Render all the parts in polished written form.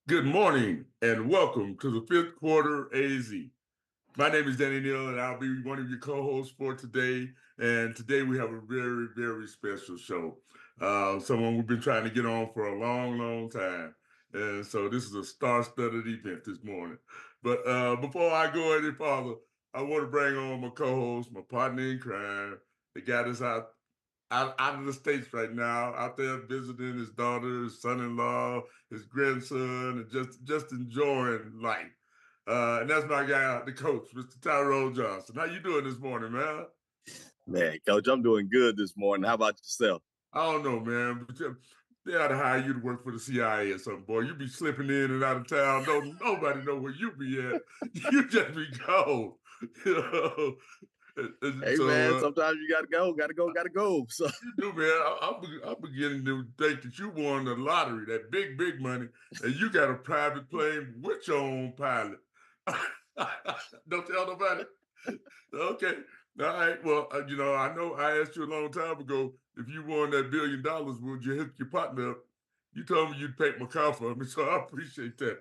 Good morning and welcome to the fifth quarter AZ. My name is Danny Neal and I'll be one of your co-hosts for today. And today we have a very, very special show. Someone we've been trying to get on for a long, long time. And so this is a star-studded event this morning. But before I go any farther, I want to bring on my co-host, my partner in crime, the guy that's out of the States right now, out there visiting his daughter, his son-in-law, his grandson, and just enjoying life. And that's my guy, the coach, Mr. Tyrone Johnson. How you doing this morning, man? Man, Coach, I'm doing good this morning. How about yourself? I don't know, man. But they ought to hire you to work for the CIA or something, boy. You be slipping in and out of town. Don't nobody know where you be at. You just be gone. You know? And Hey, man, so sometimes you gotta go. So, you do, man. I'm beginning to think that you won the lottery, that big, big money, and you got a private plane with your own pilot. Don't tell nobody. Okay. All right. Well, I know I asked you a long time ago if you won that $1 billion, would you hook your partner up? You told me you'd pay my car for me, so I appreciate that.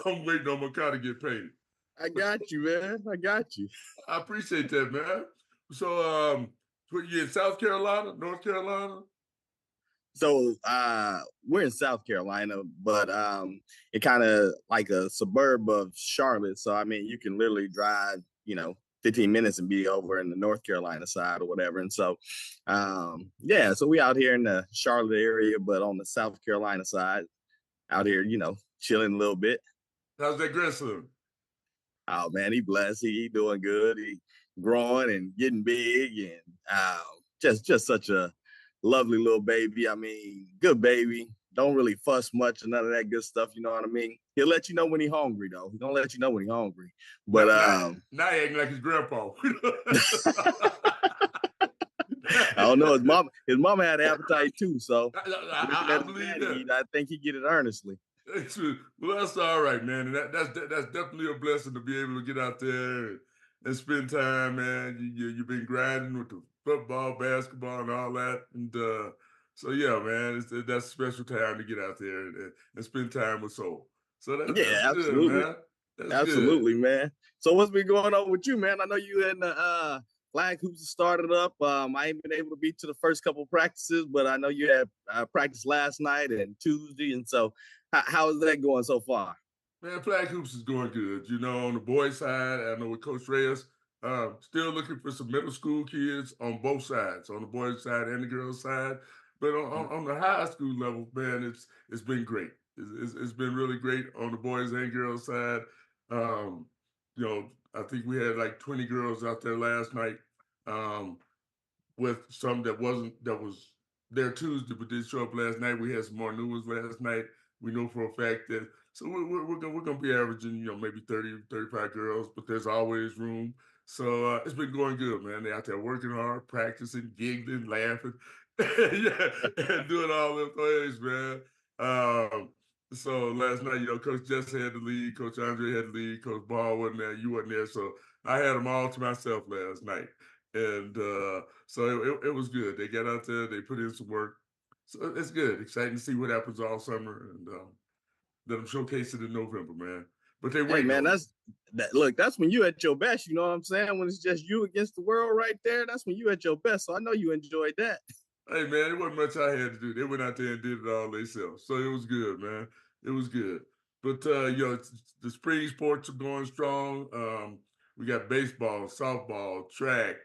I'm waiting on my car to get paid. I got you, man. I got you. I appreciate that, man. So, what, you in South Carolina, North Carolina? So, we're in South Carolina, but it kind of like a suburb of Charlotte. So, I mean, you can literally drive, 15 minutes and be over in the North Carolina side or whatever. And so, yeah, so we out here in the Charlotte area, but on the South Carolina side, out here, chilling a little bit. How's that grandson? Oh man, he blessed. He doing good. He growing and getting big, and just such a lovely little baby. I mean, good baby. Don't really fuss much and none of that good stuff. You know what I mean? He'll let you know when he's hungry, though. He don't let you know when he's hungry. But Now he acting like his grandpa. I don't know. His mama had an appetite too. So looking at I his believe daddy, that. I think he get it earnestly. Well, that's all right, man. And that's definitely a blessing to be able to get out there and spend time, man. You've been grinding with the football, basketball, and all that, and so yeah, man, that's a special time to get out there and spend time with soul. So that's Yeah, good, absolutely. man. That's good. Absolutely, man. So what's been going on with you, man? I know you in the flag hoops started up. I ain't been able to be to the first couple practices, but I know you had practice last night and Tuesday. And so how is that going so far? Man, flag hoops is going good. On the boys' side, I know with Coach Reyes, still looking for some middle school kids on both sides, on the boys' side and the girls' side. But on the high school level, man, it's been great. It's been really great on the boys and girls side. Um, I think we had like 20 girls out there last night, um, with some that was there Tuesday but did show up last night. We had some more new ones last night. We know for a fact that so we're gonna be averaging maybe 30 35 girls, but there's always room. So it's been going good, man. They're out there working hard, practicing, giggling, laughing, yeah, and doing all them things, man. Um, so last night, Coach Jesse had the lead, Coach Andre had the lead, Coach Ball wasn't there, you wasn't there, so I had them all to myself last night. And so it was good. They got out there, they put in some work. So it's good. Exciting to see what happens all summer and let them showcase it in November, man. But they're Hey waiting man, on it. that's when you at your best, you know what I'm saying? When it's just you against the world right there, that's when you at your best. So I know you enjoyed that. Hey, man, it wasn't much I had to do. They went out there and did it all themselves. So it was good, man. It was good. But, the spring sports are going strong. We got baseball, softball, track,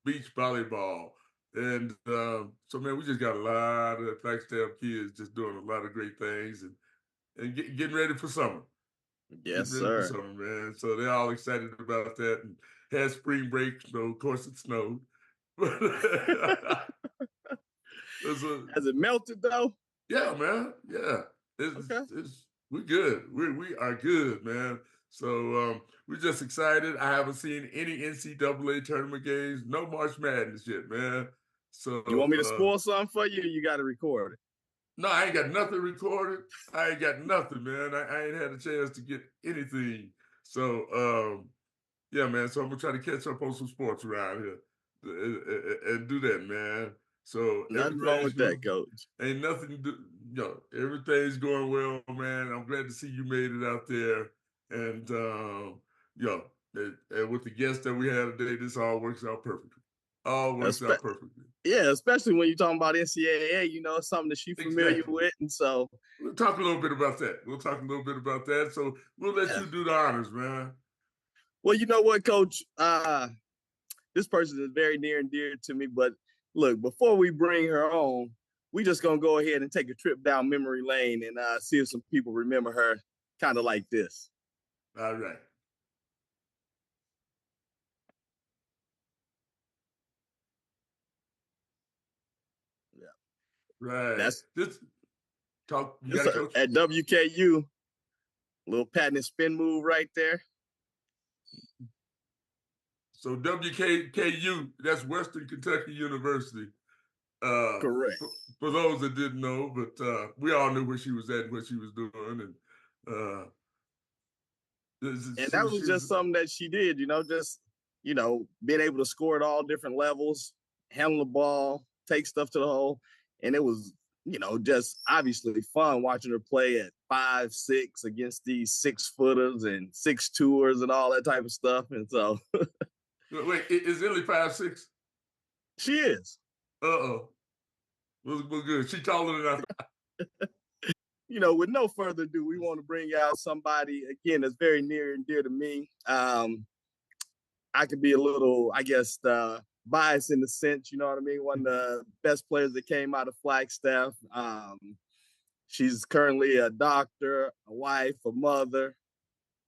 beach volleyball. And so, man, we just got a lot of Flagstaff kids just doing a lot of great things and getting ready for summer. Yes, Getting ready for sir. summer, man. So they're all excited about that and had spring break. So, of course, it snowed. It's a, Has it melted though? Yeah, man. Yeah. Okay. We good. We are good, man. So we're just excited. I haven't seen any NCAA tournament games, no March Madness yet, man. So You want me to spoil something for you? You got to record it. no, I ain't got nothing recorded. I ain't got nothing, man. I ain't had a chance to get anything. So yeah, man. So I'm gonna try to catch up on some sports around here and do that, man. So Nothing wrong with that, Coach. Ain't nothing to do, everything's going well, man. I'm glad to see you made it out there. And and with the guests that we had today, this all works out perfectly. All works out perfectly. Yeah, especially when you're talking about NCAA, something that she's familiar with. And so we'll talk a little bit about that. So we'll let you do the honors, man. Well, you know what, Coach? This person is very near and dear to me. But look, before we bring her on, we just gonna go ahead and take a trip down memory lane and see if some people remember her kind of like this. All right. Yeah. Right. That's this talk. At WKU, little patent spin move right there. So WKU, that's Western Kentucky University. Correct. For those that didn't know, but we all knew where she was at, what she was doing, and that was just something that she did. Just being able to score at all different levels, handle the ball, take stuff to the hole, and it was just obviously fun watching her play at 5'6" against these 6-footers and 6'2"ers and all that type of stuff. And so, wait, is Ileana 5'6"? She is. Well, good. She taller than I. With no further ado, we want to bring out somebody again that's very near and dear to me. I could be a little, I guess, biased in the sense, you know what I mean? One of the best players that came out of Flagstaff. She's currently a doctor, a wife, a mother,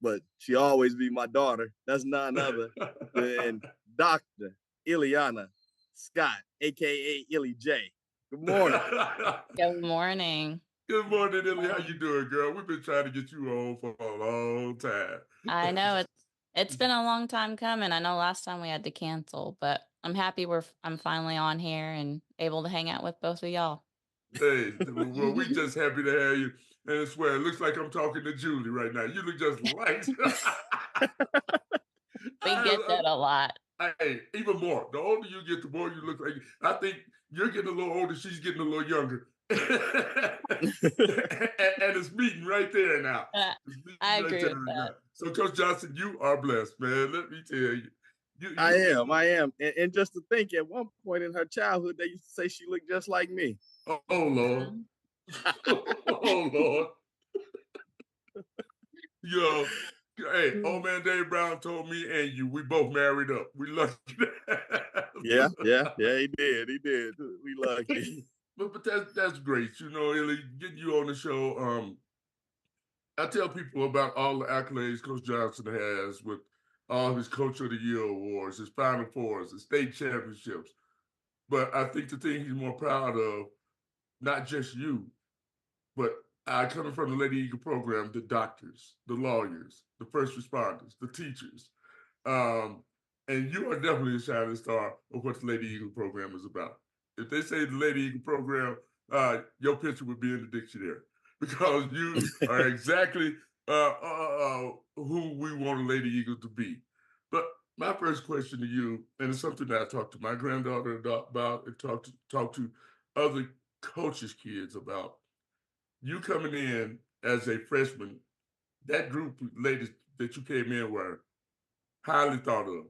but she always be my daughter. That's none other than Dr. Ileana Scott, aka Illy J. Good morning. Good morning. Good morning, Illy. How you doing, girl? We've been trying to get you on for a long time. I know it's been a long time coming. I know last time we had to cancel, but I'm happy I'm finally on here and able to hang out with both of y'all. Hey, well, we just happy to have you. And I swear, it looks like I'm talking to Julie right now. You look just like. We get that a lot. Hey, even more. The older you get, the more you look like. I think you're getting a little older. She's getting a little younger. and it's meeting right there now. I agree with that. So, Coach Johnson, you are blessed, man. Let me tell you. I am. And just to think, at one point in her childhood, they used to say she looked just like me. Oh, Lord. Oh, Lord. Hey, old man Dave Brown told me and you, we both married up. We lucky. Yeah, he did. We lucky. But that's great. Illy, getting you on the show. I tell people about all the accolades Coach Johnson has with all his Coach of the Year awards, his Final Fours, his state championships. But I think the thing he's more proud of, not just you, but coming from the Lady Eagle program, the doctors, the lawyers, the first responders, the teachers. And you are definitely a shining star of what the Lady Eagle program is about. If they say the Lady Eagle program, your picture would be in the dictionary because you are exactly who we want a Lady Eagle to be. But my first question to you, and it's something that I talked to my granddaughter about and talk to other coaches' kids about. You coming in as a freshman, that group of ladies that you came in were highly thought of.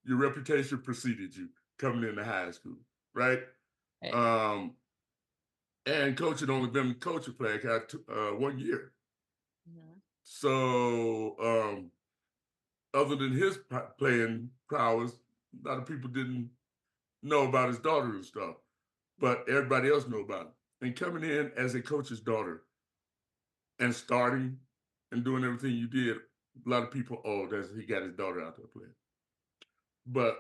Your reputation preceded you coming into high school, right? And coach had only been coaching flag had 1 year. Mm-hmm. So other than his playing prowess, a lot of people didn't know about his daughter and stuff, but everybody else knew about it. And coming in as a coach's daughter and starting and doing everything you did, a lot of people, he got his daughter out there playing. But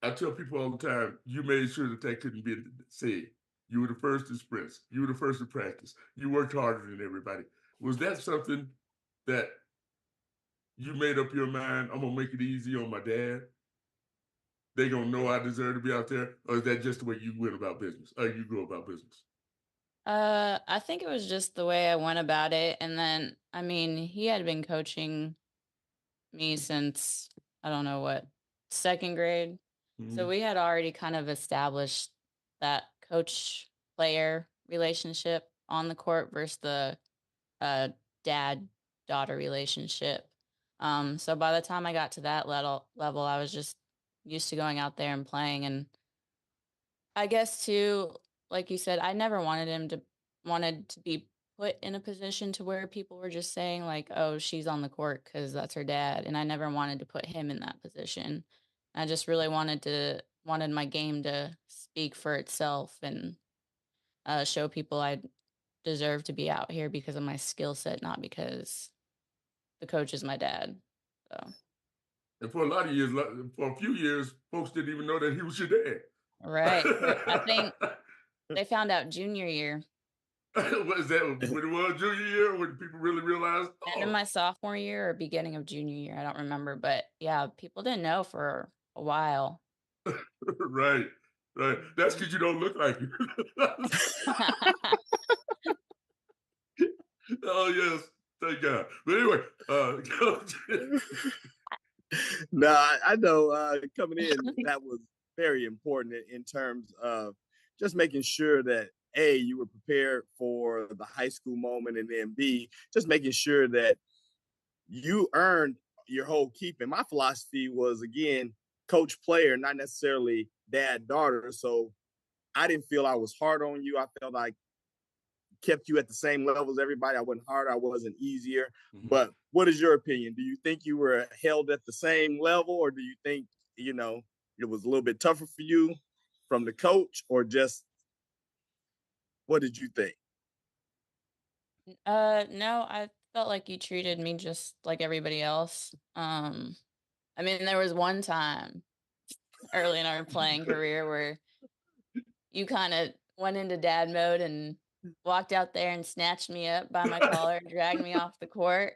I tell people all the time, you made sure that couldn't be said. You were the first to sprints. You were the first to practice. You worked harder than everybody. Was that something that you made up your mind, I'm going to make it easy on my dad? They going to know I deserve to be out there? Or is that just the way you went about business? Or you go about business? I think it was just the way I went about it. And then, he had been coaching me since, I don't know what, second grade. Mm-hmm. So we had already kind of established that coach player relationship on the court versus the dad daughter relationship. So by the time I got to that level, I was just used to going out there and playing. And I guess too, like you said, I never wanted to be put in a position to where people were just saying like, oh, she's on the court because that's her dad. And I never wanted to put him in that position. I just really wanted my game to speak for itself and show people I deserve to be out here because of my skill set, not because the coach is my dad. So And for a lot of years, for a few years, folks didn't even know that he was your dad. right. I think they found out junior year. What is that? When it was junior year, when people really realized? End of my sophomore year or beginning of junior year, I don't remember. But yeah, people didn't know for a while. Right. That's because you don't look like you. Oh yes, thank God. But anyway, Coach. No, I know coming in, that was very important in terms of just making sure that A, you were prepared for the high school moment, and then B, just making sure that you earned your whole keep. And my philosophy was, again, coach player, not necessarily dad daughter. So I didn't feel I was hard on you. I felt like kept you at the same level as everybody. I wasn't harder, I wasn't easier. Mhm. But what is your opinion? Do you think you were held at the same level, or do you think, you know, it was a little bit tougher for you from the coach, or just what did you think? No, I felt like you treated me just like everybody else. I mean, there was one time early in our playing career where you kind of went into dad mode and walked out there and snatched me up by my collar, dragged me off the court.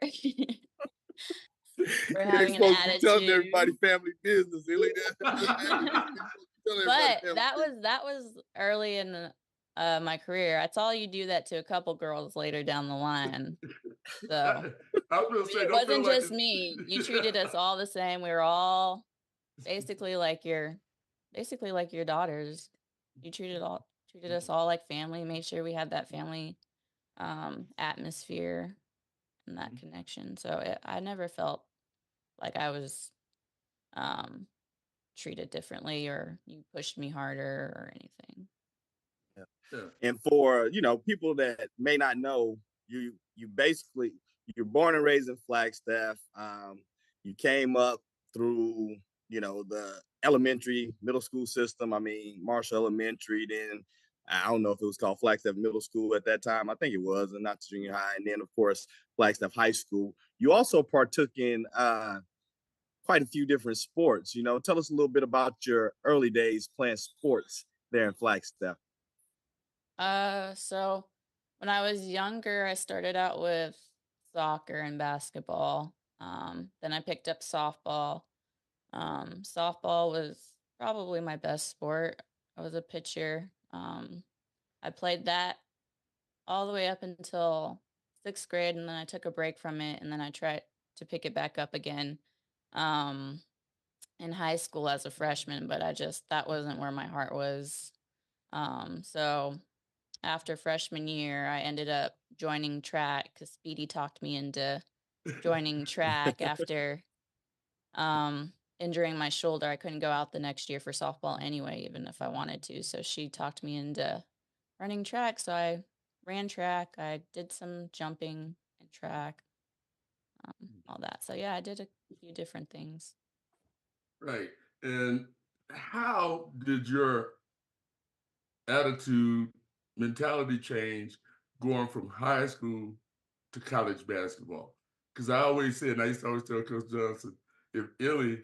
For having an Supposed to be telling everybody attitude. family business. But that was early in my career. I saw you do that to a couple girls later down the line. So I was gonna say, it don't feel wasn't like just me. You treated us all the same. We were all basically like your daughters. You treated us all like family, made sure we had that family atmosphere and that connection. So I never felt like I was treated differently or you pushed me harder or anything. Yeah. And for people that may not know, you basically, you're born and raised in Flagstaff. You came up through the elementary middle school system. I mean, Marshall Elementary, then I don't know if it was called Flagstaff Middle School at that time. I think it was, and not junior high. And then of course Flagstaff High School. You also partook in quite a few different sports. Tell us a little bit about your early days playing sports there in Flagstaff. So when I was younger, I started out with soccer and basketball. Then I picked up softball. Softball was probably my best sport. I was a pitcher. I played that all the way up until 6th grade, and then I took a break from it, and then I tried to pick it back up again um, in high school as a freshman, but that wasn't where my heart was. So after freshman year, I ended up joining track because Speedy talked me into joining track after injuring my shoulder. I couldn't go out the next year for softball anyway, even if I wanted to. So she talked me into running track. So I ran track. I did some jumping and track, all that. So yeah, I did a few different things. Right. And how did your attitude, mentality change going from high school to college basketball? Because I always said, and I used to always tell Coach Johnson, if Illy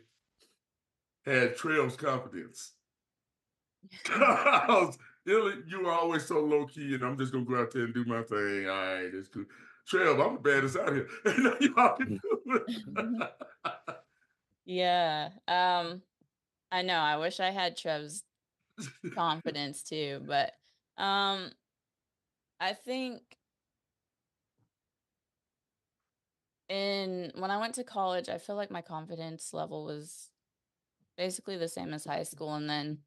had Trail's confidence, because Illy, you were always so low key, and I'm just gonna go out there and do my thing. All right, it's cool. Trail, I'm the baddest out here. You all can do it. Yeah. I know. I wish I had Trev's confidence too, but I think when I went to college, I feel like my confidence level was basically the same as high school, and then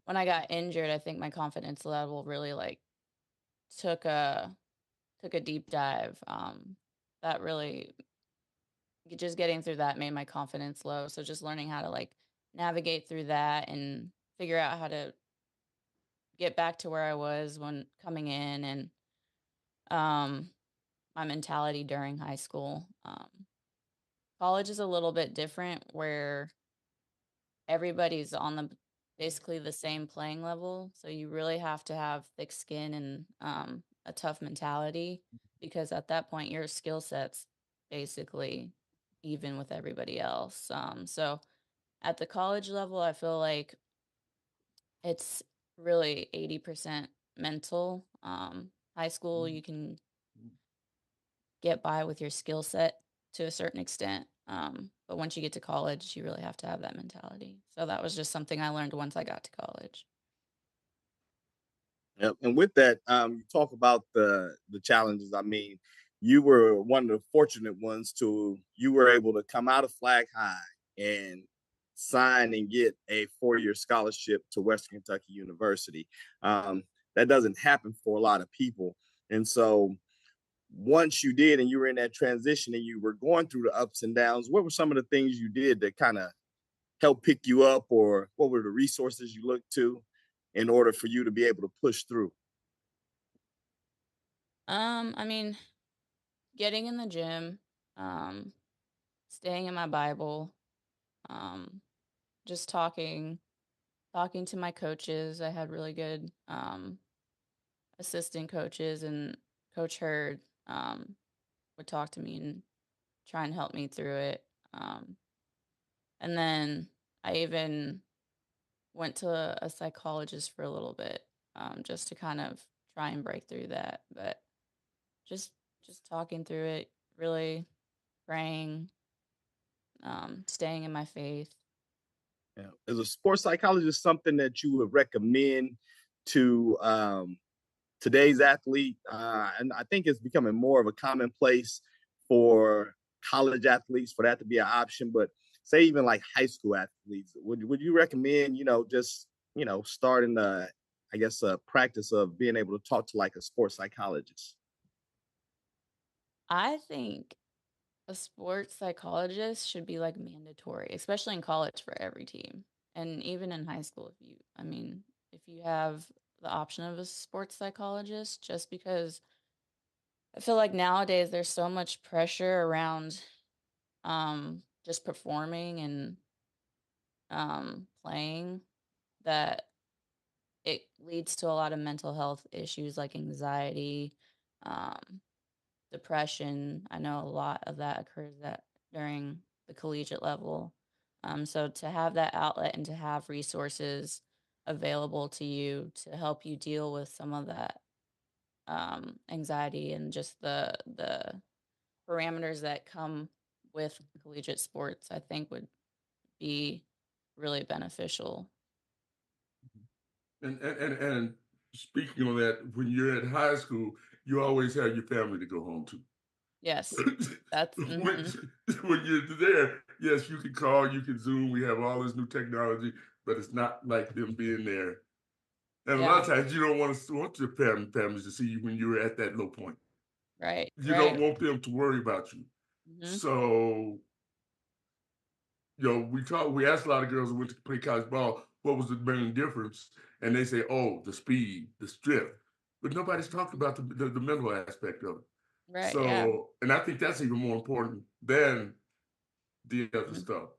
when I got injured, I think my confidence level really like took a deep dive. That really just getting through that made my confidence low. So just learning how to like navigate through that and figure out how to get back to where I was when coming in, and um my mentality during high school. College is a little bit different where everybody's on the basically the same playing level. So you really have to have thick skin and a tough mentality, because at that point your skill sets basically even with everybody else. So at the college level, I feel like it's really 80% mental. High school, you can get by with your skill set to a certain extent. But once you get to college, you really have to have that mentality. So that was just something I learned once I got to college. Yep. And with that, you talk about the challenges. I mean, you were one of the fortunate ones to you were able to come out of Flag High and sign and get a 4-year scholarship to Western Kentucky University. That doesn't happen for a lot of people. And so once you did and you were in that transition and you were going through the ups and downs, what were some of the things you did that kind of help pick you up, or what were the resources you looked to in order for you to be able to push through? I mean, getting in the gym, um, staying in my Bible, um, just talking to my coaches. I had really good assistant coaches, and Coach Hurd would talk to me and try and help me through it. And then I even went to a psychologist for a little bit, just to kind of try and break through that. But just just talking through it, really praying, staying in my faith. Yeah. Is a sports psychologist something that you would recommend to today's athlete? And I think it's becoming more of a commonplace for college athletes for that to be an option. But say even like high school athletes, would you recommend, just starting the, I guess, a practice of being able to talk to like a sports psychologist? I think a sports psychologist should be like mandatory, especially in college for every team. And even in high school, if you have the option of a sports psychologist, just because I feel like nowadays there's so much pressure around just performing and playing, that it leads to a lot of mental health issues like anxiety, um, depression. I know a lot of that occurs during the collegiate level. So to have that outlet and to have resources available to you to help you deal with some of that anxiety and just the parameters that come with collegiate sports, I think would be really beneficial. And speaking on that, when you're in high school, you always have your family to go home to. Yes, that's when, when you're there, yes, you can call, you can Zoom. We have all this new technology, but it's not like them being there. And a lot yeah, of times, you don't want your families to see you when you're at that low point. right, You don't right. want them to worry about you. Hmm. So, we asked a lot of girls who went to play college ball, what was the main difference? And they say, oh, the speed, the strength. But nobody's talked about the mental aspect of it. Right, yeah. So, and I think that's even more important than the other Mhm. stuff.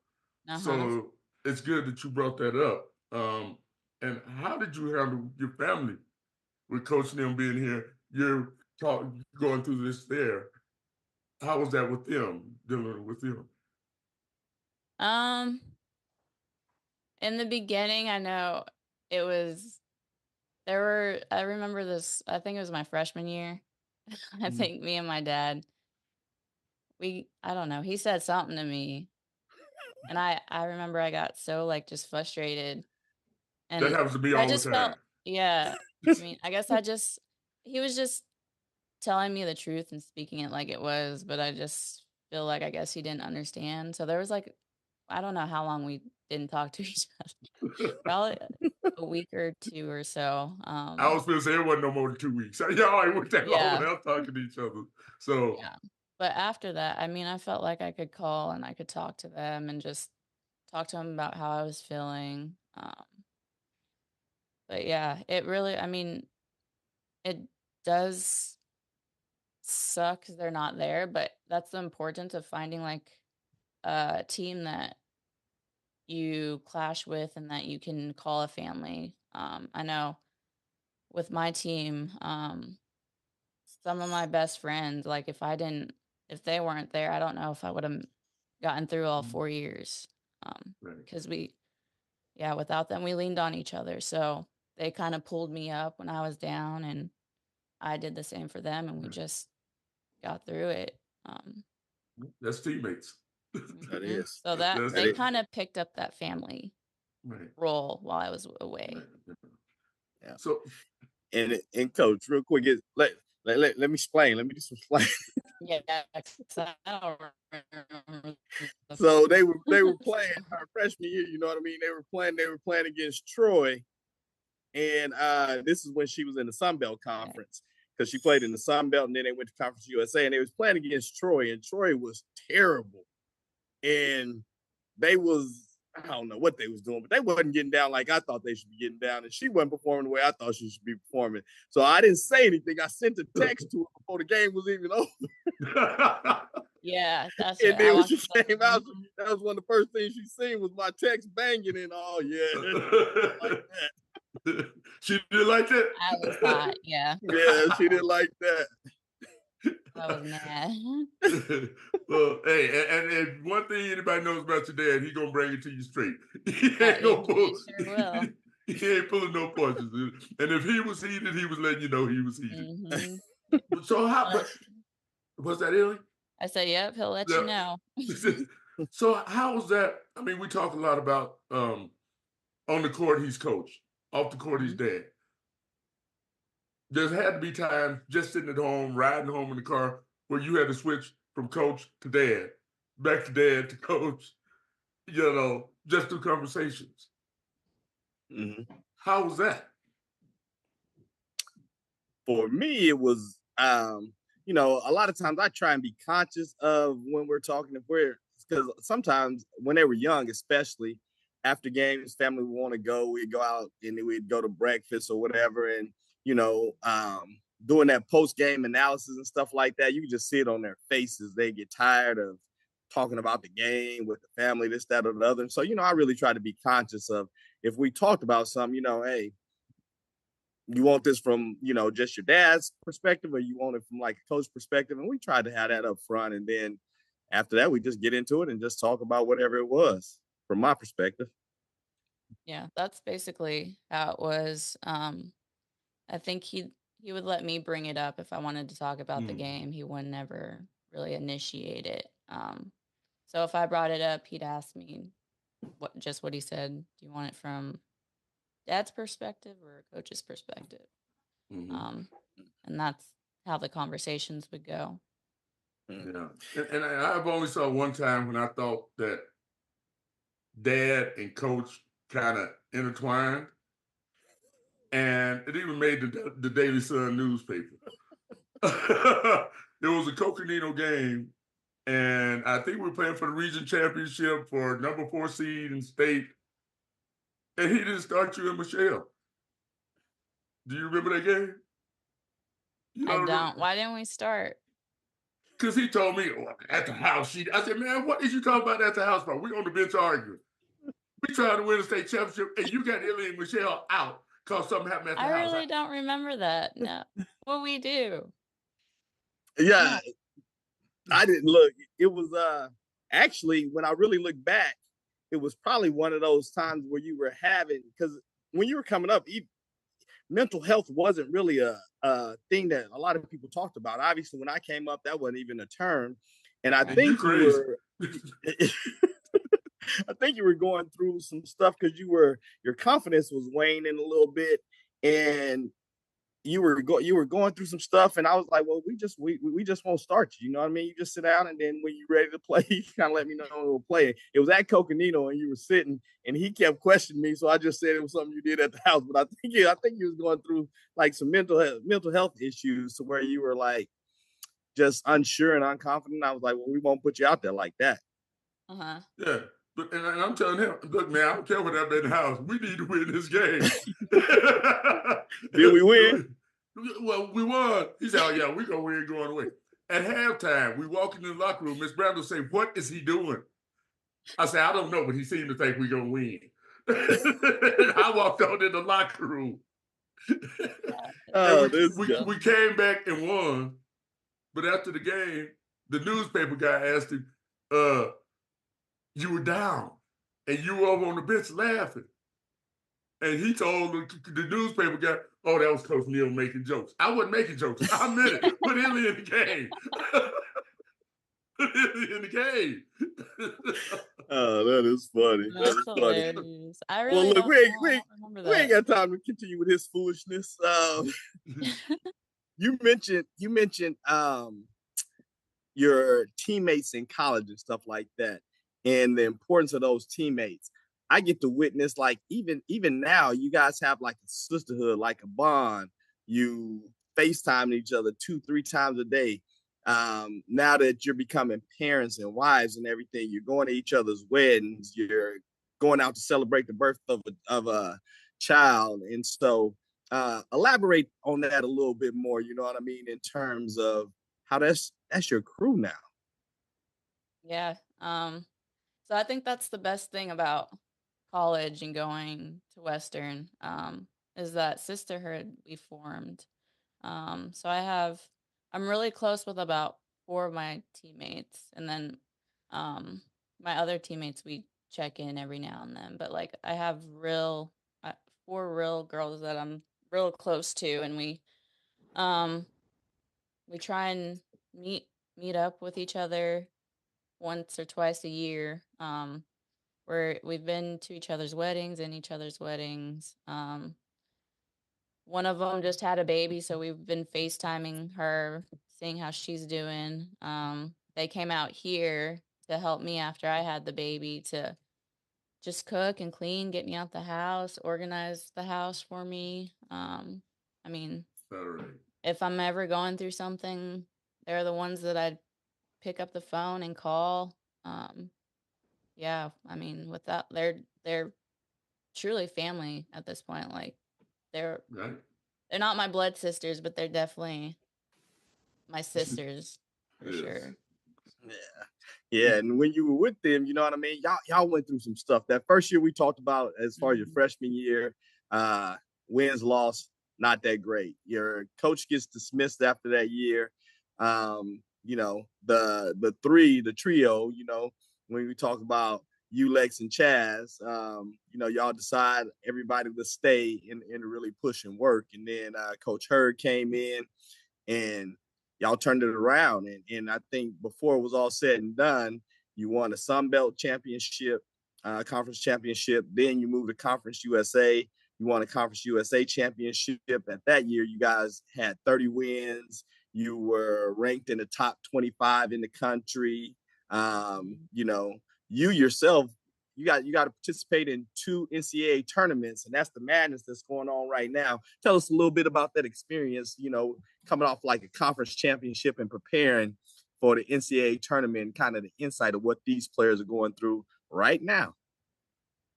Uh-huh. So it's good that you brought that up. And how did you handle your family with Coach them being here? You're going through this there. How was that with them, dealing with them? Um, in the beginning, I know it was I remember this, I think it was my freshman year. I Mm. think me and my dad, I don't know, he said something to me, and I remember I got so like just frustrated, That and happens to me I all the just felt, time. yeah, I guess he was just telling me the truth and speaking it like it was, but I just feel like I guess he didn't understand. So there was like, I don't know how long we didn't talk to each other. Probably a week or two or so. I was going to say it wasn't no more than 2 weeks. Y'all ain't went that long Yeah. without talking to each other. So Yeah. But after that, I mean, I felt like I could call and I could talk to them and just talk to them about how I was feeling. But yeah, it really, I mean, it does suck 'cause they're not there, but that's the importance of finding like a team that you clash with and that you can call a family. I know with my team, some of my best friends, like if they weren't there, I don't know if I would have gotten through all 4 years. right. Because without them, we leaned on each other. So they kind of pulled me up when I was down, and I did the same for them, and we just got through it. That's teammates. That Mhm. is. So That's they it. kind of picked up that family Right. role while I was away. Right. Yeah. So And coach, real quick, let me explain. Let me just explain. Yeah, 'cause I don't remember the So they were playing our freshman year, you know what I mean? They were playing against Troy. And this is when she was in the Sun Belt Conference, because she played in the Sun Belt and then they went to Conference USA, and they was playing against Troy, and Troy was terrible. And they was, I don't know what they was doing, but they wasn't getting down like I thought they should be getting down. And she wasn't performing the way I thought she should be performing. So I didn't say anything. I sent a text to her before the game was even over. Yeah, that's And what I then when watched. she came out, that was one of the first things she seen was my text banging. And oh yeah, like that. She did like that? I was hot. Yeah, Yeah, she didn't like that. I was mad. Well, hey, and one thing anybody knows about your dad, he gonna bring it to you straight. He ain't Yeah, gonna he pull. sure will. He ain't pulling no punches. And if he was heated, he was letting you know he was heated. Mm-hmm. So how? But was that Illy? I said, "Yep, he'll let you know." So how was that? I mean, we talk a lot about on the court he's coach, off the court he's dad. There's had to be times just sitting at home, riding home in the car, where you had to switch from coach to dad, back to dad to coach, just through conversations. Mm-hmm. How was that? For me, it was, a lot of times I try and be conscious of when we're talking, because sometimes when they were young, especially after games, family would want to go, we'd go out and we'd go to breakfast or whatever. And, doing that post-game analysis and stuff like that, you can just see it on their faces. They get tired of talking about the game with the family, this, that, or the other. And so, I really try to be conscious of if we talked about something, hey, you want this from, just your dad's perspective, or you want it from like a coach perspective? And we tried to have that up front. And then after that, we just get into it and just talk about whatever it was from my perspective. Yeah, that's basically how it was. I think he would let me bring it up if I wanted to talk about the game. He would never really initiate it. So if I brought it up, he'd ask me what he said. Do you want it from dad's perspective or coach's perspective? And that's how the conversations would go. Yeah, and I've only saw one time when I thought that dad and coach kind of intertwined, and it even made the Daily Sun newspaper. There was a Coconino game, and I think we were playing for the region championship for number 4 seed in state, and he didn't start you and Michelle. Do you remember that game? I don't. Why didn't we start? Because he told me, at the house sheet. I said, man, what did you talk about at the house for? We on the bench arguing. We trying to win a state championship, and you got Illy and Michelle out because something happened at the house. I really don't remember that. No. What we do? Yeah, I didn't look. It was actually, when I really look back, it was probably one of those times where you were having, because when you were coming up, mental health wasn't really a thing that a lot of people talked about. Obviously, when I came up, that wasn't even a term. And I think you were I think you were going through some stuff because your confidence was waning a little bit. And, you were going through some stuff, and I was like, well, we just won't start you. You know what I mean? You just sit down, and then when you're ready to play, you kind of let me know we'll play. It was at Coconino, and you were sitting, and he kept questioning me, so I just said it was something you did at the house. But I think you was going through like some mental health issues, to where you were like just unsure and unconfident. I was like, well, we won't put you out there like that. Yeah. But and I'm telling him, look, man, I don't care what happened in the house. We need to win this game. Did we win? Well, we won. He said, oh, yeah, we're going to win going away. At halftime, we walk in the locker room. Miss Brown will say, what is he doing? I said, I don't know, but he seemed to think we're going to win. I walked on in the locker room. We came back and won. But after the game, the newspaper guy asked him, you were down and you were over on the bench laughing. And he told the newspaper guy, oh, that was Coach Neal making jokes. I wasn't making jokes. I meant it. Put Easley in the game. Put Easley in the game. Oh, that is funny. That's hilarious. I really well, look, don't remember that. We ain't got time to continue with his foolishness. You mentioned your teammates in college and stuff like that, and the importance of those teammates. I get to witness, like, even now, you guys have like a sisterhood, like a bond. You FaceTime each other 2-3 times a day. Now that you're becoming parents and wives and everything, you're going to each other's weddings, you're going out to celebrate the birth of a child. And so elaborate on that a little bit more, you know what I mean, in terms of how that's your crew now. Yeah. So I think that's the best thing about college and going to Western, is that sisterhood we formed. So I'm really close with about 4 of my teammates, and then my other teammates, we check in every now and then. But like I have 4 real girls that I'm real close to, and we try and meet up with each other once or twice a year. We've been to each other's weddings and each other's weddings. One of them just had a baby, so we've been FaceTiming her, seeing how she's doing. They came out here to help me after I had the baby, to just cook and clean, get me out the house, organize the house for me. I mean, if I'm ever going through something, they're the ones that I'd pick up the phone and call. Yeah, I mean, without they're truly family at this point. Like they're not my blood sisters, but they're definitely my sisters for sure. Yeah, and when you were with them, you know what I mean, y'all went through some stuff. That first year we talked about, as far as your freshman year, wins, loss, not that great. Your coach gets dismissed after that year. You know, the trio, you know, when we talk about you, Lex, and Chaz, you know, y'all decide everybody to stay and really push and work. And then Coach Hurd came in and y'all turned it around. And I think before it was all said and done, you won a Sun Belt championship, conference championship. Then you moved to Conference USA. You won a Conference USA championship. At that year, you guys had 30 wins. You were ranked in the top 25 in the country. You know, you yourself, you got to participate in 2 NCAA tournaments, and that's the madness that's going on right now. Tell us a little bit about that experience, you know, coming off like a conference championship and preparing for the NCAA tournament, kind of the insight of what these players are going through right now.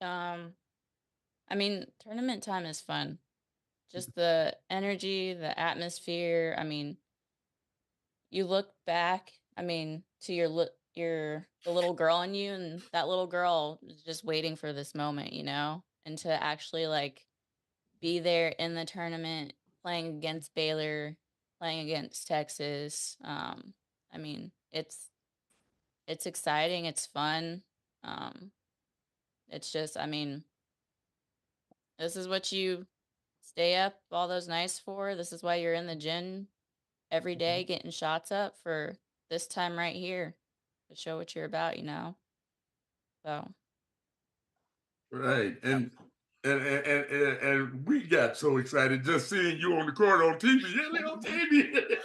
I mean, tournament time is fun. Just the energy, the atmosphere. I mean, you look back, I mean, to the little girl in you, and that little girl is just waiting for this moment, you know, and to actually like be there in the tournament, playing against Baylor, playing against Texas. I mean, it's exciting, it's fun. It's just, I mean, this is what you stay up all those nights for. This is why you're in the gym every day getting shots up for this time right here to show what you're about, you know? So. Right. And And we got so excited just seeing you on the court on TV. Yeah, they on TV.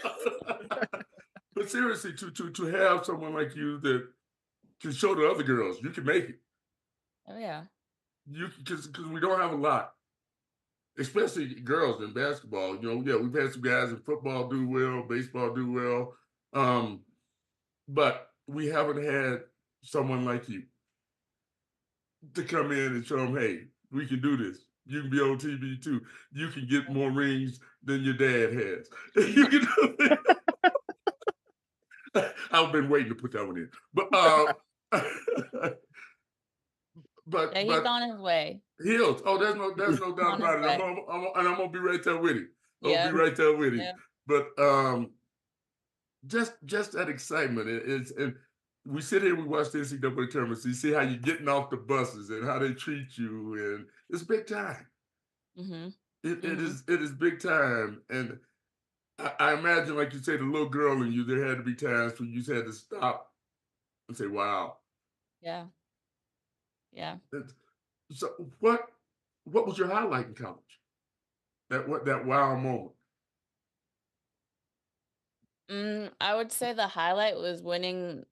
But seriously, to have someone like you that can show the other girls you can make it. Oh yeah. You because we don't have a lot, especially girls in basketball. You know, yeah, we've had some guys in football do well, baseball do well, but we haven't had someone like you to come in and show them, hey, we can do this. You can be on TV too. You can get more rings than your dad has. You can do it. I've been waiting to put that one in, but Yeah, he's but on his way. Heels. Oh, there's no doubt On his about it. way. And I'm gonna be right there with him. I'll be Yeah. right there with him. Yeah. But just that excitement is, and we sit here, we watch the NCAA tournaments, you see how you're getting off the buses and how they treat you, and it's big time. Mm-hmm. It is big time, and I imagine, like you say, the little girl in you. There had to be times when you just had to stop and say, "Wow." Yeah. Yeah. So what was your highlight in college? That wow moment. I would say the highlight was winning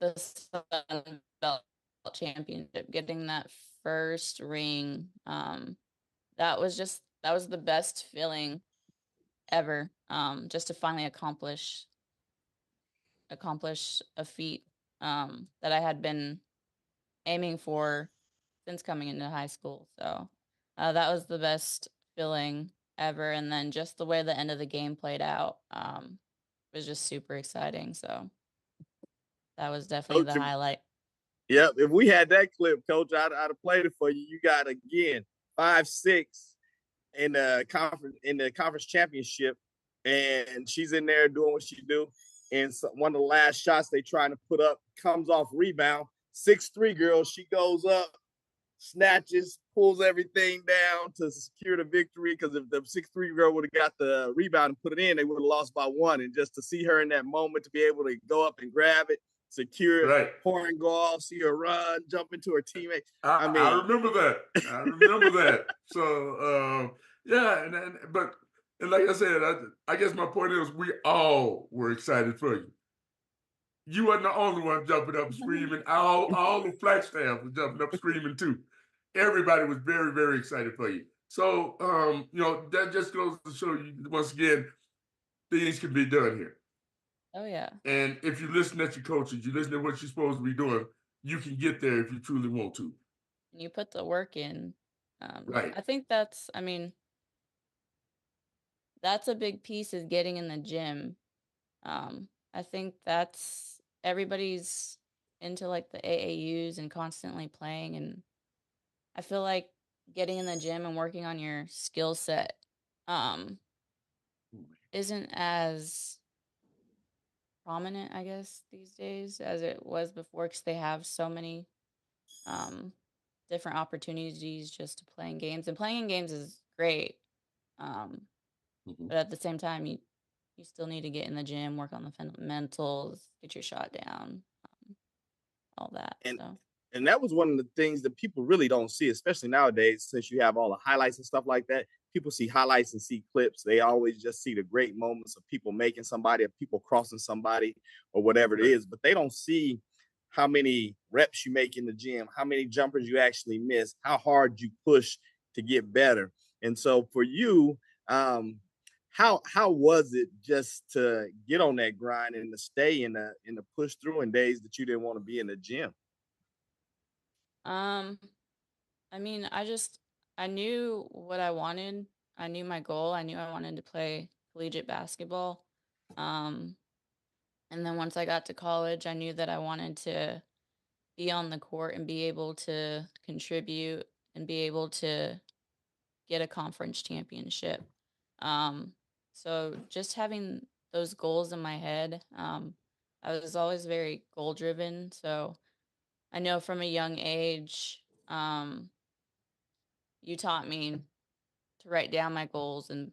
the Sun Belt Championship, getting that first ring. That was the best feeling ever. Just to finally accomplish a feat that I had been aiming for since coming into high school. So that was the best feeling ever. And then just the way the end of the game played out was just super exciting. So that was definitely Coach, the highlight. yep. If we had that clip, Coach, I'd have played it for you. You got again 5'6" in the conference championship, and she's in there doing what she do. And so one of the last shots they trying to put up comes off rebound. 6'3" girl, she goes up, snatches, pulls everything down to secure the victory. Because if the 6'3" girl would have got the rebound and put it in, they would have lost by one. And just to see her in that moment, to be able to go up and grab it, secure it, Right. pour and go off, see her run, jump into her teammate. I remember that. I remember that. So yeah, and like I said, I guess my point is we all were excited for you. You weren't the only one jumping up screaming. All the Flagstaff was jumping up screaming too. Everybody was very, very excited for you. So you know, that just goes to show you once again, things can be done here. Oh yeah. And if you listen at your coaches, you listen to what you're supposed to be doing, you can get there if you truly want to. You put the work in. Right. I think that's a big piece is getting in the gym. I think that's everybody's into like the AAUs and constantly playing, and I feel like getting in the gym and working on your skill set um isn't as prominent, I guess, these days as it was before, because they have so many um different opportunities just to playing games, and playing games is great, um Mhm. but at the same time you still need to get in the gym, work on the fundamentals, get your shot down, all that. and So and that was one of the things that people really don't see, especially nowadays, since you have all the highlights and stuff like that. People see highlights and see clips. They always just see the great moments of people making somebody, of people crossing somebody, or whatever it Right. is. But they don't see how many reps you make in the gym, how many jumpers you actually miss, how hard you push to get better. And so for you, um, how was it just to get on that grind and to stay in the push through in days that you didn't want to be in the gym? um I mean, I knew what I wanted. I knew my goal. I knew I wanted to play collegiate basketball. Um, and then once I got to college, I knew that I wanted to be on the court and be able to contribute and be able to get a conference championship. Um, so just having those goals in my head, I was always very goal driven. So I know from a young age, you taught me to write down my goals and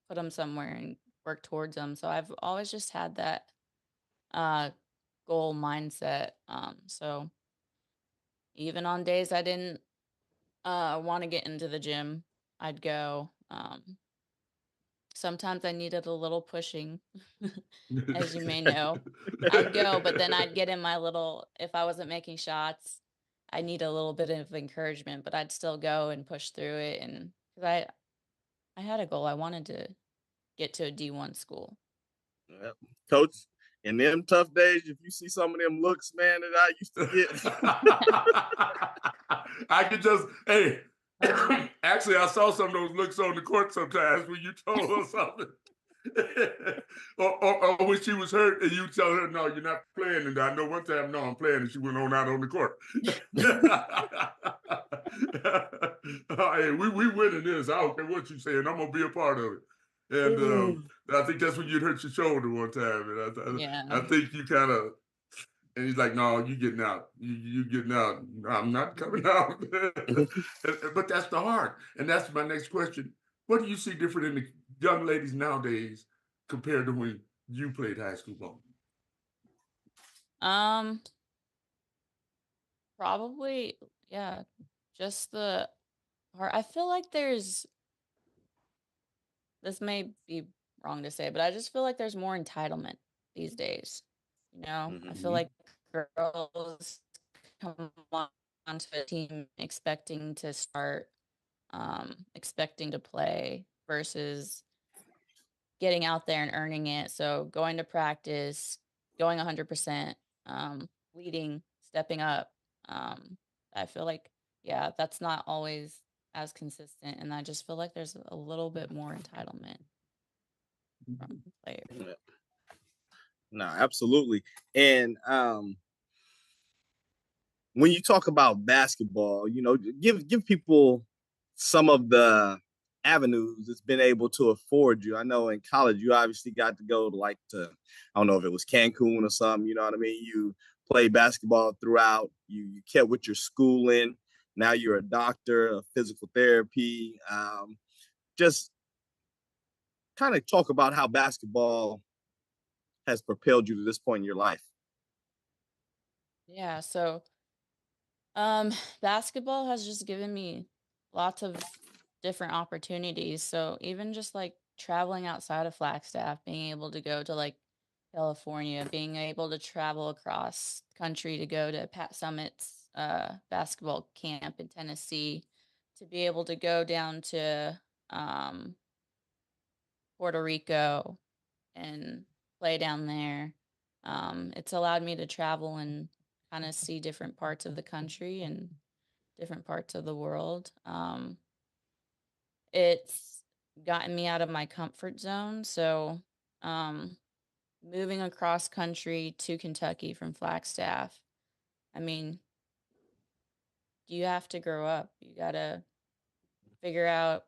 put them somewhere and work towards them. So I've always just had that uh, goal mindset. So even on days Want to get into the gym, I'd go. Sometimes I needed a little pushing, as you may know. I'd go, but then I'd get in my little, if I wasn't making shots, I need a little bit of encouragement, but I'd still go and push through it. And because I had a goal, I wanted to get to a D1 school. Yep. Coach, in them tough days, if you see some of them looks, man, that I used to get. I could just, hey, actually, I saw some of those looks on the court sometimes when you told her something. or when she was hurt and you tell her, no, you're not playing. And I know one time, no, I'm playing. And she went on out on the court. Hey, we winning this. I don't care what you're saying. I'm going to be a part of it. And I think that's when you'd hurt your shoulder one time. And I think you kind of, and he's like, no, you getting out. You getting out. No, I'm not coming out. But that's the heart. And that's my next question. What do you see different in the young ladies nowadays compared to when you played high school ball? Probably, yeah, just the heart. I feel like this may be wrong to say, but I just feel like there's more entitlement these days. I feel like girls come onto a team expecting to start, expecting to play versus getting out there and earning it. So going to practice, going 100%, leading, stepping up. I feel like, yeah, that's not always as consistent. And I just feel like there's a little bit more entitlement from players. Yeah. No, absolutely. And when you talk about basketball, give people some of the avenues it's been able to afford you. I know in college you obviously got to go to I don't know if it was Cancun or something, you know what I mean? You played basketball throughout, you kept with your schooling. Now you're a doctor of physical therapy. Just kind of talk about how basketball has propelled you to this point in your life. Yeah, so basketball has just given me lots of different opportunities. So even just like traveling outside of Flagstaff, being able to go to like California, being able to travel across country to go to Pat Summit's basketball camp in Tennessee, to be able to go down to Puerto Rico and play down there. It's allowed me to travel and kind of see different parts of the country and different parts of the world. It's gotten me out of my comfort zone. So, moving across country to Kentucky from Flagstaff, I mean, you have to grow up. You got to figure out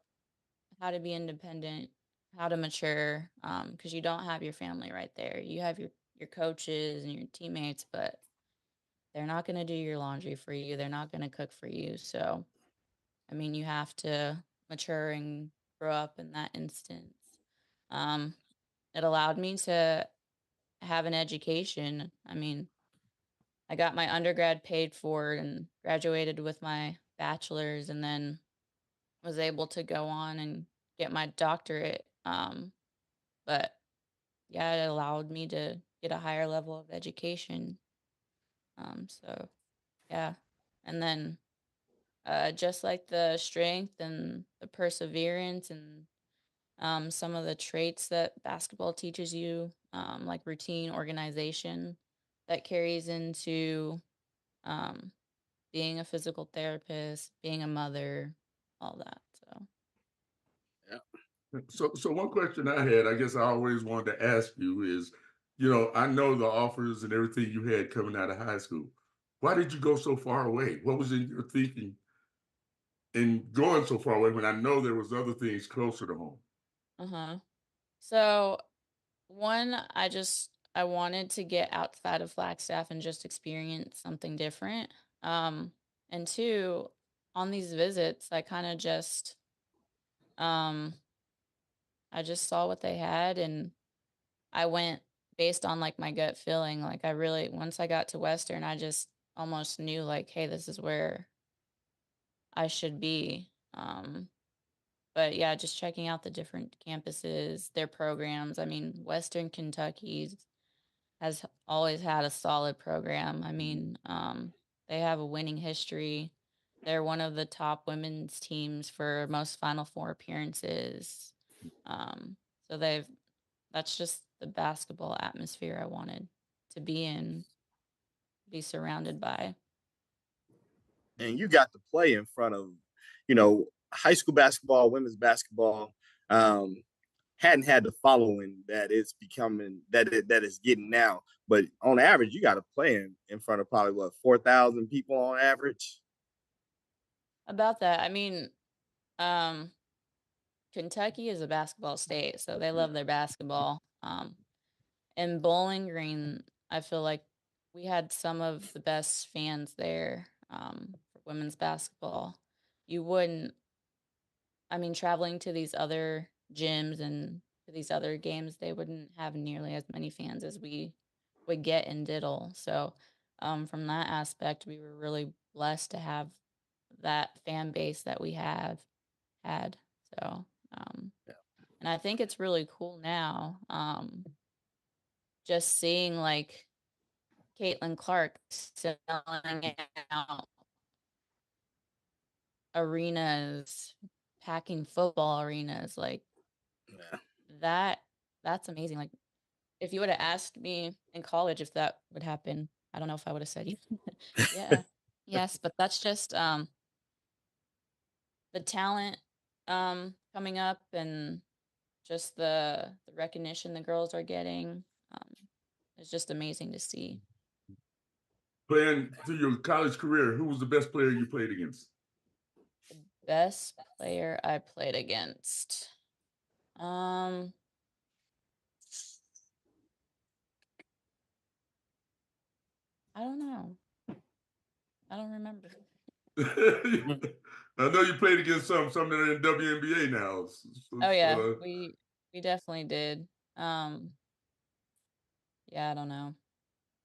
how to be independent, how to mature, because you don't have your family right there. You have your coaches and your teammates, but they're not going to do your laundry for you. They're not going to cook for you. So, I mean, you have to mature and grow up in that instance. It allowed me to have an education. I mean, I got my undergrad paid for and graduated with my bachelor's, and then was able to go on and get my doctorate. But yeah, it allowed me to get a higher level of education. So yeah, and then just like the strength and the perseverance and some of the traits that basketball teaches you, like routine, organization, that carries into being a physical therapist, being a mother, all that. So, yeah. So one question I had, I guess I always wanted to ask you is, I know the offers and everything you had coming out of high school. Why did you go so far away? What was in your thinking in going so far away when I know there was other things closer to home? So one, I wanted to get outside of Flagstaff and just experience something different. And two, on these visits, I just saw what they had, and I went based on like my gut feeling. Like once I got to Western, I just almost knew like, hey, this is where I should be. But yeah, just checking out the different campuses, their programs. I mean, Western Kentucky has always had a solid program. I mean, they have a winning history. They're one of the top women's teams for most Final Four appearances. So that's just the basketball atmosphere I wanted to be in, be surrounded by. And you got to play in front of, high school basketball, women's basketball. Hadn't had the following that it's becoming that it's getting now. But on average, you got to play in front of probably 4,000 people on average. About that, I mean, Kentucky is a basketball state, so they love their basketball. In Bowling Green, I feel like we had some of the best fans there for women's basketball. You wouldn't, I mean, traveling to these other gyms and to these other games, they wouldn't have nearly as many fans as we would get in Diddle. So, from that aspect, we were really blessed to have that fan base that we have had. So, and I think it's really cool now. Just seeing like Caitlin Clark selling out arenas, packing football arenas, like Yeah. that's amazing. Like if you would have asked me in college if that would happen, I don't know if I would have said yeah. Yes, but that's just the talent coming up and just the recognition the girls are getting. It's just amazing to see. Playing through your college career, who was the best player you played against? The best player I played against. I don't know. I don't remember. I know you played against some that are in WNBA now. Oh yeah, we definitely did. Yeah, I don't know.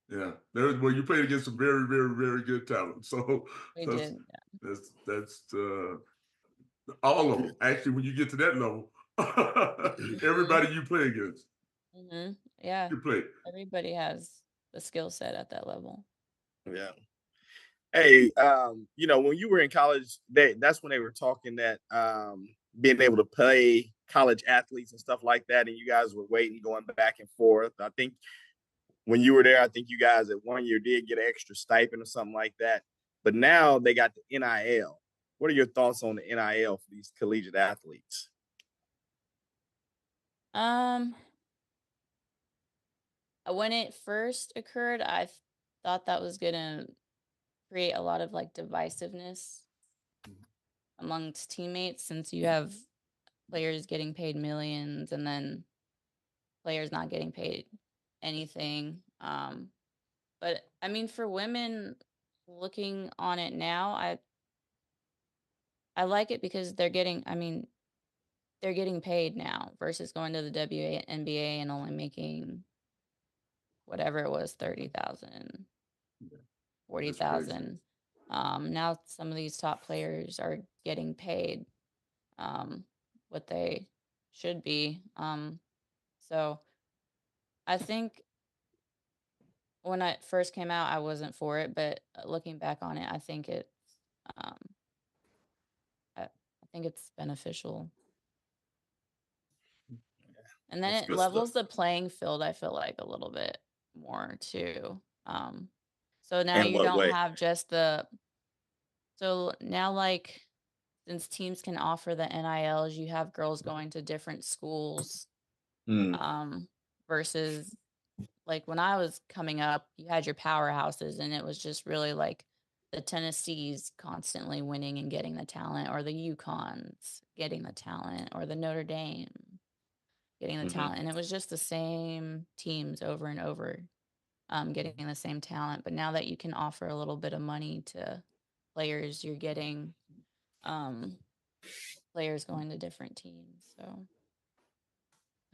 Yeah, well, you played against some very, very, very good talent. So We did. Yeah. that's all of them. Actually, when you get to that level, everybody you play against, Yeah, you play. everybody has the skill set at that level. Yeah. Hey, when you were in college, that's when they were talking that being able to play college athletes and stuff like that, and you guys were waiting, going back and forth. I think when you were there, I think you guys at 1 year did get an extra stipend or something like that. But now they got the NIL. What are your thoughts on the NIL for these collegiate athletes? When it first occurred, I thought that was gonna create a lot of like divisiveness amongst teammates, since you have players getting paid millions and then players not getting paid anything. But I mean, for women, looking on it now, I like it because they're getting, I mean, they're getting paid now versus going to the WNBA and only making whatever it was, 30,000, 40,000. Now some of these top players are getting paid what they should be. So I think when I first came out, I wasn't for it, but looking back on it, I think um, I think it's beneficial. And then That's it good stuff. levels the playing field, I feel like, a little bit more too. So now In you what don't way? have so now, like, since teams can offer the NILs, you have girls going to different schools, versus like when I was coming up, you had your powerhouses and it was just really like the Tennessees constantly winning and getting the talent, or the UConns getting the talent, or the Notre Dame getting the talent. And it was just the same teams over and over getting the same talent. But now that you can offer a little bit of money to players, you're getting players going to different teams. So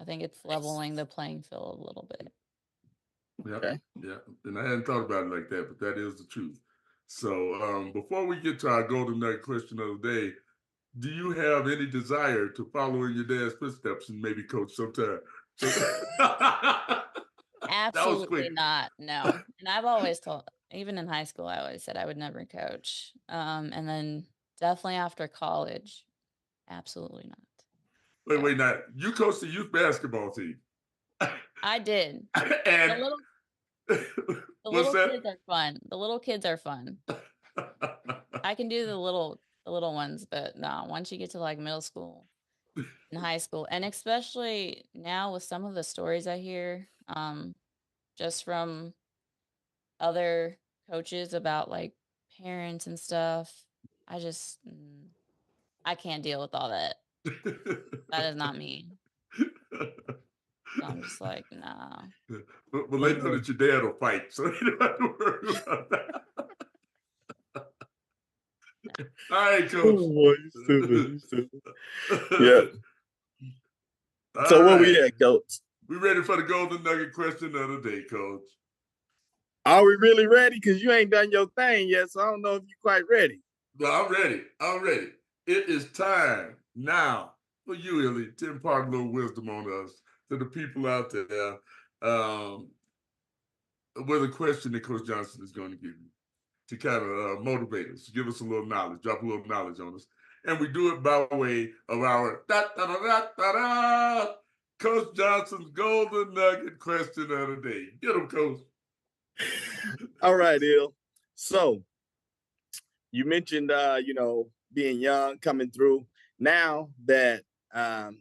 I think it's leveling the playing field a little bit. Yeah, okay. Yeah. And I hadn't thought about it like that, but that is the truth. So before we get to our golden nugget question of the day, do you have any desire to follow in your dad's footsteps and maybe coach sometime? So that was quick. Absolutely not. No. And I've always told, even in high school, I always said I would never coach. And then definitely after college, absolutely not. Wait, now you coached the youth basketball team. I did. And The what's little that? kids are fun. The little kids are fun. I can do the little ones, but no, once you get to like middle school and high school, and especially now with some of the stories I hear, just from other coaches about like parents and stuff, I just I can't deal with all that. That is not me. So I'm just like, nah. But they know that your dad will fight, so you don't have to worry about that. All right, coach. Oh boy, you stupid. You stupid. Yeah. So All where right. we at, coach? We ready for the golden nugget question of the day, coach? Are we really ready? Because you ain't done your thing yet, so I don't know if you're quite ready. No, I'm ready. I'm ready. It is time now for you, Easley, to impart a little wisdom on us, to the people out there, with a question that Coach Johnson is going to give you to kind of motivate us, give us a little knowledge, drop a little knowledge on us. And we do it by way of our Coach Johnson's golden nugget question of the day. Get him, Coach. All right, Il. So you mentioned, being young, coming through. Now that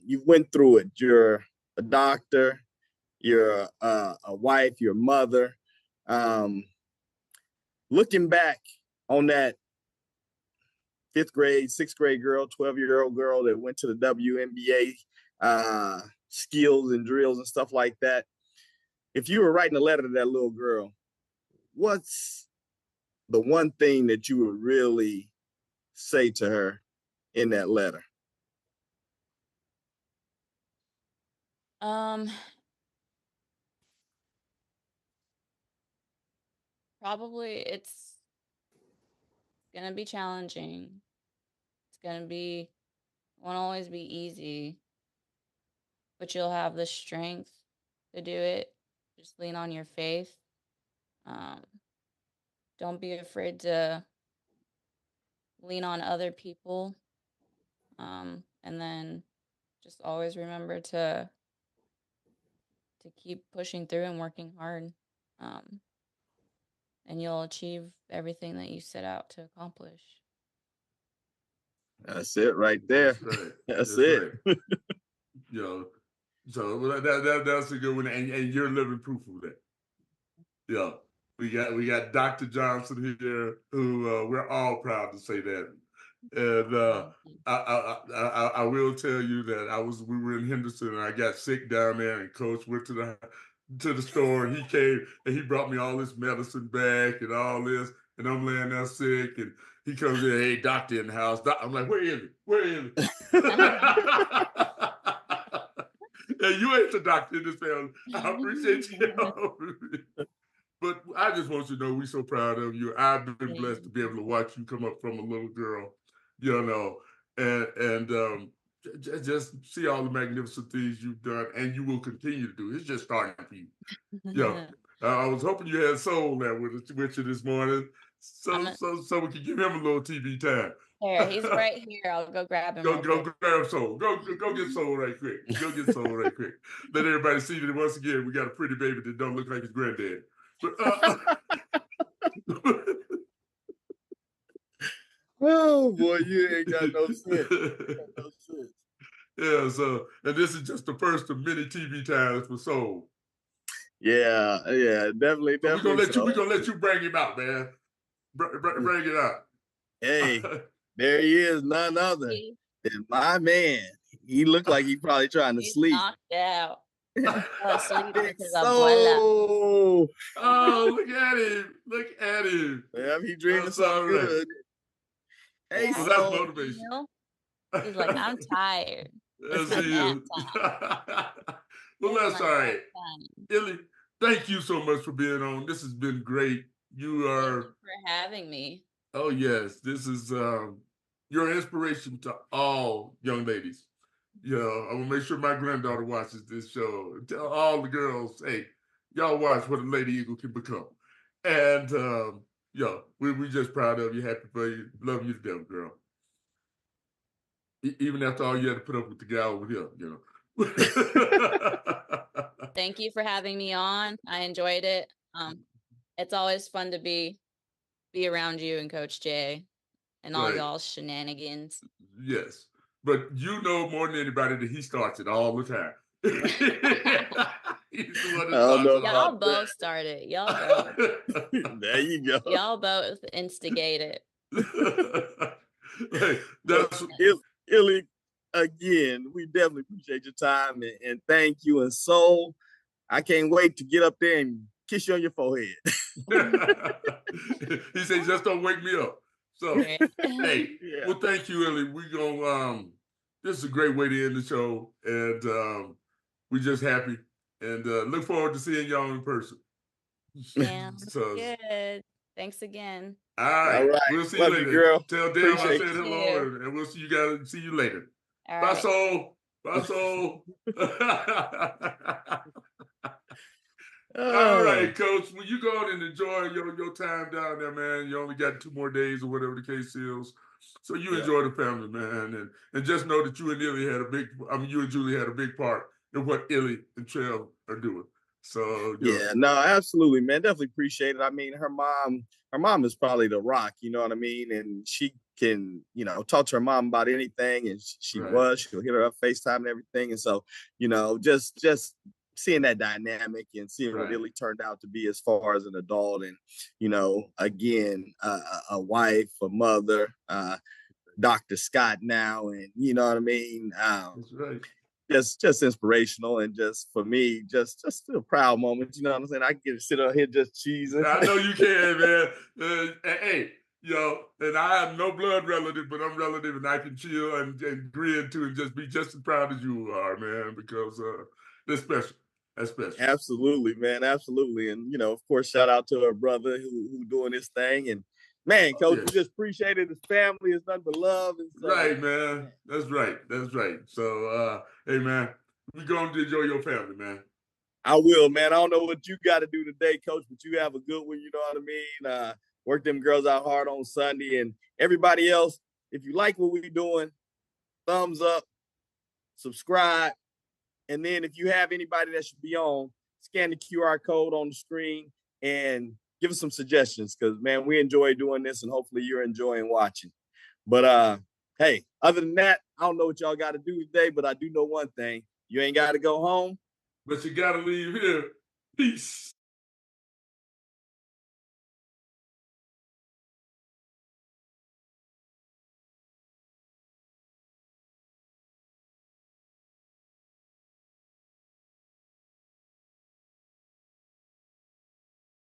you went through it, you're a doctor, you're a wife, you're a mother. Looking back on that 5th grade, 6th grade girl, 12-year-old girl that went to the WNBA skills and drills and stuff like that. If you were writing a letter to that little girl, what's the one thing that you would really say to her in that letter? Probably it's gonna be challenging. It's gonna be, won't always be easy, but you'll have the strength to do it. Just lean on your faith. Don't be afraid to lean on other people. And then just always remember to keep pushing through and working hard. And you'll achieve everything that you set out to accomplish. That's it right there. That's right. That's it. Right. So that's a good one, and you're living proof of that. Yeah, we got Dr. Johnson here, who we're all proud to say that. And I will tell you that we were in Henderson, and I got sick down there, and Coach went to the store, and he came and he brought me all this medicine back and all this, and I'm laying there sick, and he comes in, hey, doctor in the house. I'm like, where is he? Where is he? And you ain't the doctor in this family. I appreciate you. But I just want you to know we're so proud of you. I've been blessed to be able to watch you come up from a little girl, and just see all the magnificent things you've done and you will continue to do. It's just starting for you. I was hoping you had Soul there with you this morning, so we could give him a little TV time. Here, he's right here. I'll go grab him. Go grab Soul. Go get Soul right quick. Go get Soul right quick. Let everybody see that once again we got a pretty baby that don't look like his granddad. But, oh boy, you ain't got no sense. Yeah, so and this is just the first of many TV times for Soul. Yeah, definitely. We're gonna let you bring him out, man. Bring it out. Hey, there he is, none other than my man. He looked like he probably trying to sleep. Knocked out. So, oh, look at him! Look at him! Yeah, he dreaming something good. Hey, so that's motivation. He's like, I'm tired. Yes, he is. Well, that's all right. Easley, thank you so much for being on. This has been great. You Thank are. you for having me. Oh yes, this is your inspiration to all young ladies. Yeah, I'm gonna make sure my granddaughter watches this show. And tell all the girls, hey, y'all watch what a lady eagle can become. And yo, we just proud of you, happy for you, love you to death, girl. Even after all you had to put up with the guy over here, you know. Thank you for having me on. I enjoyed it. It's always fun to be around you and Coach Jay and all Right. y'all's shenanigans. Yes. But you know more than anybody that he starts it all the time. He's the one that Oh, starts no. it Y'all all. both started. Y'all both. There you go. Y'all both instigate it. Hey, that's Illy, again, we definitely appreciate your time and thank you. And so I can't wait to get up there and kiss you on your forehead. he said, just don't wake me up. So, Right. hey, Yeah. well, thank you, Ellie. We gonna this is a great way to end the show, and we just happy and look forward to seeing y'all in person. Sounds So, good. Thanks again. all All right, right. we'll see Love you you, later. girl. Tell Dale I Appreciate said you. hello, and we'll see you guys. See you later. All Bye, right. soul. Bye, soul. All right, Coach. Well, you go on and enjoy your time down there, man. You only got 2 more days or whatever the case is. So you Yeah. enjoy the family, man. And just know that you and Illy had you and Julie had a big part in what Illy and Trail are doing. So Yeah, no, absolutely, man. Definitely appreciate it. I mean, her mom is probably the rock, you know what I mean? And she can, talk to her mom about anything. And Right. she'll hit her up FaceTime and everything. And so, just seeing that dynamic and seeing what Right. Illy turned out to be as far as an adult and, again, a wife, a mother, Dr. Scott now, and you know what I mean? That's right. Just inspirational and just for me, just a proud moment. You know what I'm saying? I can get to sit up here just cheesing. I know you can, man. Hey, and I have no blood relative, but I'm relative, and I can chill and grin too, and just be just as proud as you are, man, because that's special. That's special. Absolutely, man. Absolutely. And, of course, shout out to her brother who doing his thing. And man, Coach, we just appreciate it. His family is nothing but love. And so, right, man. That's right. That's right. So, hey, man, we going to enjoy your family, man. I will, man. I don't know what you got to do today, Coach, but you have a good one. You know what I mean? Work them girls out hard on Sunday. And everybody else, if you like what we're doing, thumbs up, subscribe. And then if you have anybody that should be on, scan the QR code on the screen and give us some suggestions because, man, we enjoy doing this and hopefully you're enjoying watching. But hey, other than that, I don't know what y'all got to do today, but I do know one thing. You ain't got to go home. But you got to leave here. Peace.